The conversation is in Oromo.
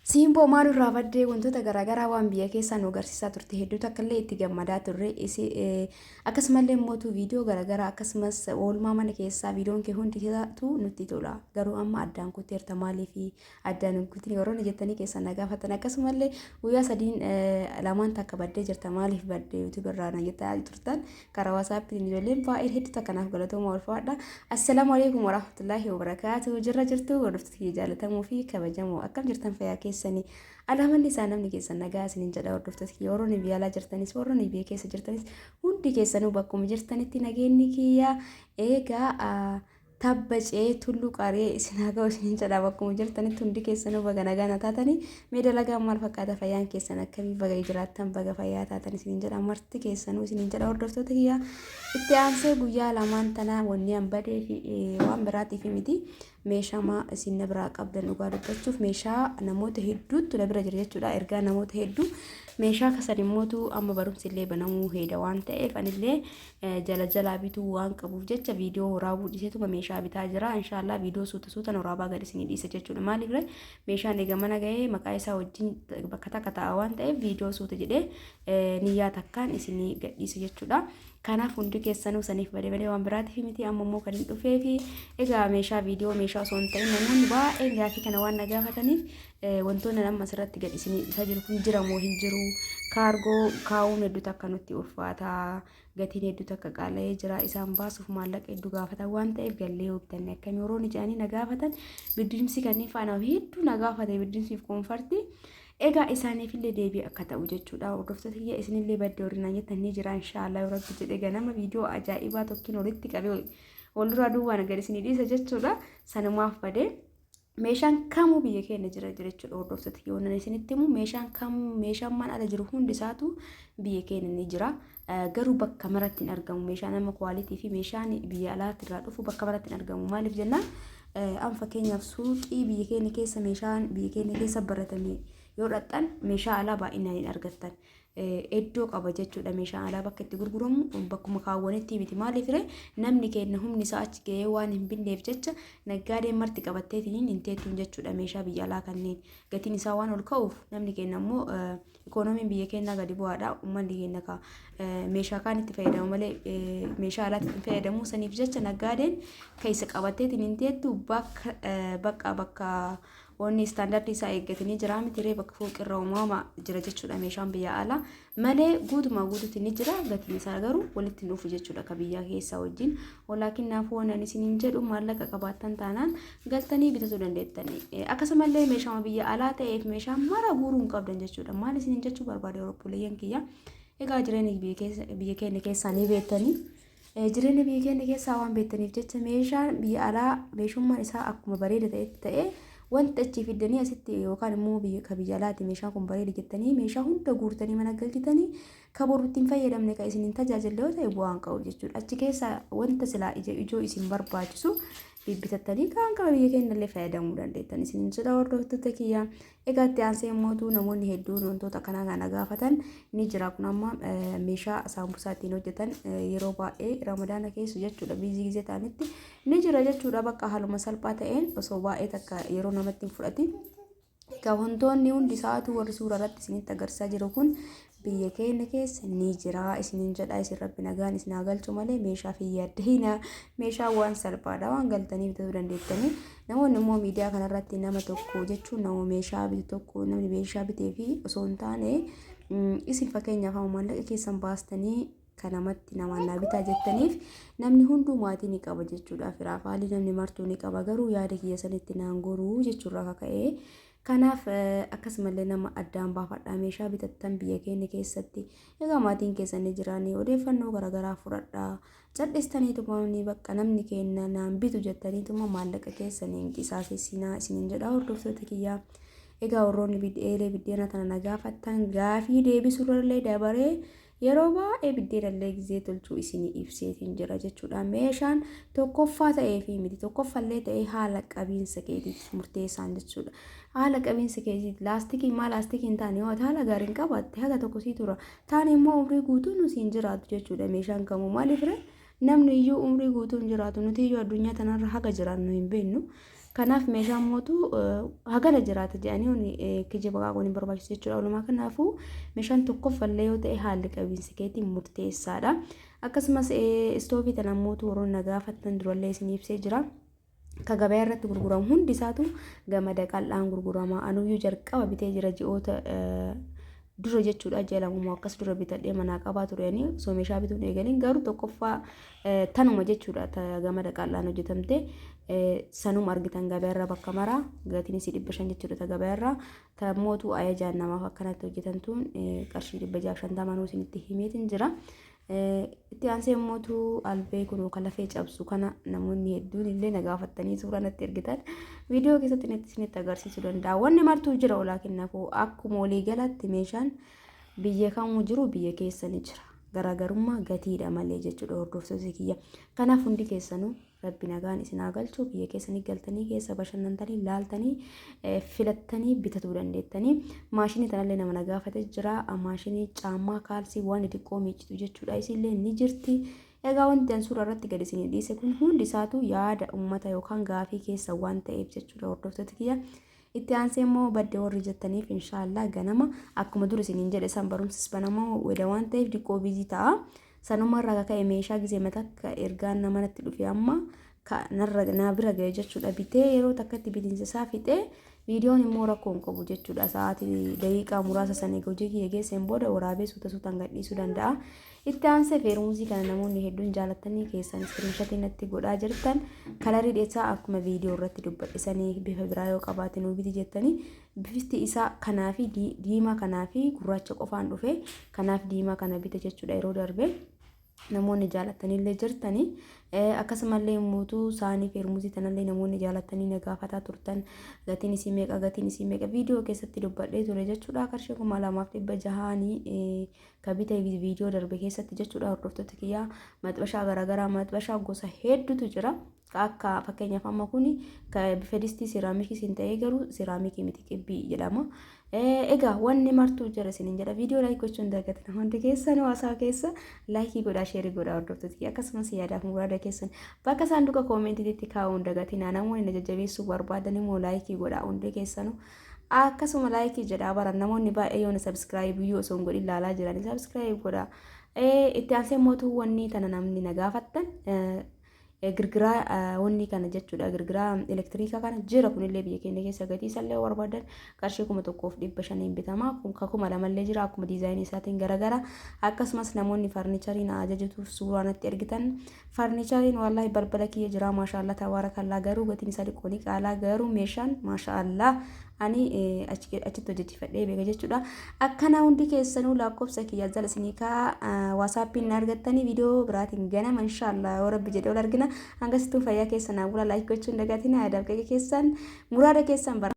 Simboo maalirraa raafadde wantoota garaagaraa waan biyya keessaa nu agarsiisaa turte hedduutu akka illee itti gammadaa turre akkasumallee mootuu viidiyoo garaagaraa akkasumas oolmaa mana keessaa viidiyoon kee hundi isaatu nutti tola garuu amma addaan kutteerta maalii fi addaan guutiin yeroo jettanii keessan nagaafatan akkasumallee guyyaa sadiin lamaan takka baddee jirta maaliif baddee yuutuub irraa na jettaa turtan karaa waasaappiin ijoolleen baay'ee hedduutu akkanaaf galatooma ulfaadha. Assalaamu alaikum warahmatullaahi wabarakaatu jirra jirtu hordoftoota jaalatamuu fi kabajamoo akkam jirtan fayyaa keessanii alamanni isaa namni keessan nagaa isiniin jedha hordoftoota warroonni biyya alaa jirtanis warroonni biyya keessa jirtanis hundi keessanuu bakkuma jirtanitti nageenyi kiyyaa eegaa tabbacee tulluu qaree isin haa ga'u isiniin jedha bakkuma jirtanitti hundi keessanuu baga nagaa na taatanii mee dalagaa maal fakkaata fayyaan keessan akkamii baga jiraattan baga fayyaa taatan isiniin jedha marti keessanuu isiniin jedha hordoftoota kiyyaa itti aansee guyyaa lamaan tanaa wanni hanbadee fi waan biraatiif miti meeshaa isin na biraa qabdan dhugaa dubbachuuf meeshaa namoota hedduutu na bira jira jechuudha ergaa namoota hedduu meeshaa kasan immootu amma barumsi illee banamuu heeda waan ta'eef anillee jala jalaa bituu waan qabuuf jecha viidiyoo waraabuu dhiiseetuma meeshaa bitaa jira inshaallah viidiyoo suuta waraabaa gad isinii dhiisa jechuudha maaliif meeshaan eega mana ga'ee maqaa isaa wajjin bakka takka ta'a waan ta'eef viidiyoo suuta jedhee niyyaa takkaan isinii gadhiisa jechuudha. Kanaaf hundi keessanuu saniif badee waan biraatiif miti amma immoo kan hin dhufee fi egaa meeshaa viidiyoo meeshaa osoo hin ta'in namoonni baay'ee gaafii kana waan na gaafataniif wantoonni nama asirratti gad isinii dhiisaa jiru kun jira moo hin jiru kaargoo kaa'uun hedduutu akka nutti ulfaata gatiin hedduutu akka qaala'ee jira isaan baasuuf maallaqa hedduu gaafatan waan ta'eef gallee hubtanne akkamii yeroo jedhanii na gaafatan biddimsi kanneen faana hedduu na gaafate biddimsiif koonfartii. Egaa isaaniif illee deebii akka ta'u jechuudha hordoftoota kiyya isinillee baddee horinaan jettanii jira inshaallah rabbi jedhee ganama viidiyoo ajaa'ibaa tokkiin walitti qabee walduraa duwwaan gad isinii dhiisa jechuudha sanumaaf badee meeshaan kamuu biyya keenya jira jechuudha hordoftoota kiyya wannan isinitti himu meeshaan man ala jiru hundi isaatu biyya keenya ni jira garuu bakka maratti hin argamu meeshaan amma kwaalitii fi meeshaan biyya alaatti irraa dhufu bakka maratti hin argamu maaliif jennaan an fakkeenyaaf suuqii biyya keenya keessa meeshaan biyya keenya keessa baratame yoo dhaqxan meeshaa alaa baay'inaan hin argattan iddoo qaba jechuudha meeshaan alaa bakka itti gurguramu bakkuma kaawwanitti miti maaliif namni keenya humni isaa achi ga'ee waan hin binneef jecha naggaadeen marti qabatteetiin hin teettuun jechuudha meeshaa biyya alaa kanneen gatiin isaa waan ol ka'uuf namni keenya immoo ikoonomiin biyya keenyaa gadi bu'aadha uummanni keenya meeshaa kaan itti fayyadamu malee meeshaa alaatti hin fayyadamu saniif jecha naggaadeen keessa qabatteetiin hin teettu bakka wanni istaandardii isaa eeggatanii jira miti ree bakka fooqirra uumama jira jechuudha meeshaan biyya alaa malee guutumaa guutuutti ni jira gatiin isaa garuu walitti dhufu jechuudha ka biyya keessaa wajjin walaakin naafuu waan isiniin jedhu maallaqa qabaattan taanaan galtanii bitachuu dandeettanii akkasumallee meeshaa biyya alaa ta'eef meeshaa mara guuruu hin qabdan jechuudha maal isiniin jechuu barbaade Awurooppiileen kiyya egaa jireenya biyya keenya keessaa ni beektanii jireenya biyya keenya keessaa waan beektaniif jecha meeshaan biyya alaa meeshummaan isaa akkuma bareeda ta'e wanti achi fiddanii asitti yookaan immoo biyya alaatti meeshaan kun bareeda jettanii meeshaa hunda guurtanii mana galchitanii kaboruutti hin fayyadamne kan isin hin tajaajille yoo ta'e bu'aan qabu jechuudha achi keessa wanta silaa ijoo isin barbaachisu bibbitattanii kan qaba biyya keenya illee fayyadamuu dandeettan isin jedha hordoftoota kiyya egaa itti aansee immoo namoonni hedduun wantoota kanaa kana gaafatan ni jira kun amma meeshaa saambusaa ittiin hojjetan yeroo baay'ee ramadaana keessa jechuudha biizii gizee ta'anitti ni jira jechuudha bakka haaluma salphaa ta'een osoo baay'ee takka yeroo namatti hin fudhatin egaa wantoonni hundi isaatu warri suuraa irratti isinitti agarsiisaa jiru kun biyya keenya keessa ni jira isiniin jedha isin rabbi nagaan isin haa galchu malee meeshaa fi yaaddeena meeshaa waan salphaadha waan galtanii bitachuu dandeettanii namoonni immoo miidiyaa kanarratti nama tokko jechuun nama meeshaa bitu tokko namni meeshaa bitee fi osoo hin taane isin fakkeenyaaf maallaqa keessan baastanii kanamatti namaan naa bitaa jettaniif namni hunduu maatii ni qaba jechuudha firaaf haalli namni martuu ni qaba garuu yaada kiyya sanitti naan goruu jechuurraa kaka'ee kanaaf akkasumallee nama addaan baafadhaa meeshaa bitattan biyya keenya keessatti egaa maatiin keessan jiraanii odeeffannoo garaagaraa fudhadhaa cal'istaniituma bakka namni keenya naan bitu jettaniituma maallaqa keessaniin qisaasessinaa isiniin jedha hordoftoota kiyyaa egaa warroonni biddeena tana na gaafattan gaafii deebisuurallee dabaree yeroo baay'ee biddeena gizee tolchuu isinii ibseetiin jira jechuudha meeshaan tokkoffaa ta'ee fi miti tokkoffallee ta'ee haala qabiinsa keetiif murteessaan jechuudha haala qabiinsa keetiif laastikii hin taane yoo haala gaariin qabaatte haga tokko sii tura taane immoo umrii guutuu nu siin jiraatu jechuudha meeshaan kamuu maaliif namni iyyuu umrii guutuu hin jiraatu nuti iyyuu addunyaa tanarra haga jiraannu hin beeknu Kanaaf meeshaan mootu hagana jiraata jedhanii kijiba qaaqoon hin barbaachisu jechuudha. Walumaa kanaafuu meeshaan tokkoffallee yoo ta'e haalli qabiinsi keetiin murteessaadha. Akkasumas istoofii tana mootu warroon nagaafattan durallee isin ibsee jira. Ka gabaa irratti gurguramu hundi isaatu gamada qal'aan gurgurama. Anuyyuu jalqaba bitee jira ji'oota dura jechuudha. Jedhamu akkas dura bitadhee manaa qabaa turanii osoo meeshaa bituun eegaliin garuu tokkoffaa tanuma jechuudha. Gamada qal'aan hojjetamte sanuma argitan gabaa irra bakka maraa gatiin isii 500 jechuudha. Gabaa irra mootu ayajaan namaaf akkanatti hojjetamtuun qarshii 650 nuu isinitti himeetiin jira. Itti aansee mootu albee kun kan lafee cabsu kana namoonni hedduun illee nagaafattanii suuraa natti ergitan viidiyoo keessatti isinitti agarsiisuu danda'a. Wanni martuu jira olaa kennaafuu akkuma walii galatti meeshaan biyya kamuu jiru biyya keessa ni jira. Garaagarummaa gatiidha malee jechuudha hordoftoota kiyya. Kanaaf hundi keessanuu rabbi nagaan isin haa galchu biyya keessanii galtanii keessa bashannantanii laaltanii filattanii bitatuu dandeettanii. Maashinii tanallee nama nagaafate jira. Maashinii caammaa kaalsii waan xiqqoo miiccitu jechuudha. Isillee ni jirti. Egaa wanti an suuraa irratti gadi isin dhiise kun hundi isaatu yaada uummata yookaan gaafii keessa waan ta'eef jechuudha hordoftoota kiyya. Itti aansee immoo baddee warri jettaniif inshaallah ganama akkuma dur isiniin jedhe san barumsis banamoo weda waan ta'eef diqqoo bizii ta'a. Sanuma irraa ka'e meeshaa gisee matakka ergaan namanatti dhufe amma na bira ga'e jechuudha. Bitee yeroo takkatti bitiinsa isaa fixee viidiyoon immoo rakkoon qabu jechuudha. Sa'aatii daqiiqaa muraasa sana hojii kiyya geesseen booda waraabee suutaan gadhiisuu danda'a. Itti aansee feermuuzii kana namoonni hedduun jaalatanii keessan iskiriinshatii natti godhaa jirtan kalarii dheesaa akkuma viidiyoo irratti dubbadhisanii bifa biraa yoo qabaate nuu biti jettanii bifti isaa kanaa fi diimaa kanaa fi gurraacha qofaan dhufe kanaaf diimaa kana bite jechuudha yeroo darbe. Namoonni jaalatanii jirtanii akkasumallee mootuu saanii feermuuzii tanallee namoonni jaalatanii nagaafataa turtan gatiin isii meeqa viidiyoo keessatti dubbadhee ture jechuudha. Qarshii 2600 ka bite viidiyoo darbe keessatti jechuudha. Hordoftoota kiyyaa maxxabashaa garaagaraa maxxabashaa gosa hedduutu jira. Akka fakkeenyaaf amma kuni bifa distii siraamikii siin ta'ee garuu siraamikii miti qibbii jedhama. Egaa wanni martuu jira isiniin jedha viidiyoo laayik gochuun dagatina hundi keessan hawaasaa keessa laayikii godhaa sheerii godhaa hordoftoota akkasumas yaadaaf muraada keessan bakka saanduqa koomentiitti kaa'uun dagatina namoonni na jajjabeessuu barbaadan immoo laayikii godhaa hundi keessan akkasuma laayikii jedhaa baran namoonni baay'ee yoo na sabskiraayib yoo osoo hin godhin ilaalaa jiran sabskiraayib godhaa. Itti aansee mootuu wanni tana namni na gaafattan girgiraa wanni kana jechuudha. Girgiraa elektiriika kana jira kunillee biyya keenya keessa gatii isallee barbaadan qarshii 1500 bitama. Kun 2000 jira akkuma diizaayinii isaatiin garagara. Akkasumas namoonni farniicharii na ajajatuuf suuraa natti ergitan farniichariin wallahi balbala kiyya jira maashaallah tabaarakallaa garuu gatiin isaa xiqqoo qaalaa garuu meeshaan maashaallah ani achitti hojjechiifadhee beeka jechuudha. Akkana hundi keessanuu lakkoofsa kiyya jala isiniikaa waasaappiin na argattanii viidiyoo biraatiin ganama inshaallah yoo rabbi jedhee ol argina. Hanga sittuun fayyaa keessan naa bula laayik gochuun dagatina yaadaaf keessan muraada keessan bara.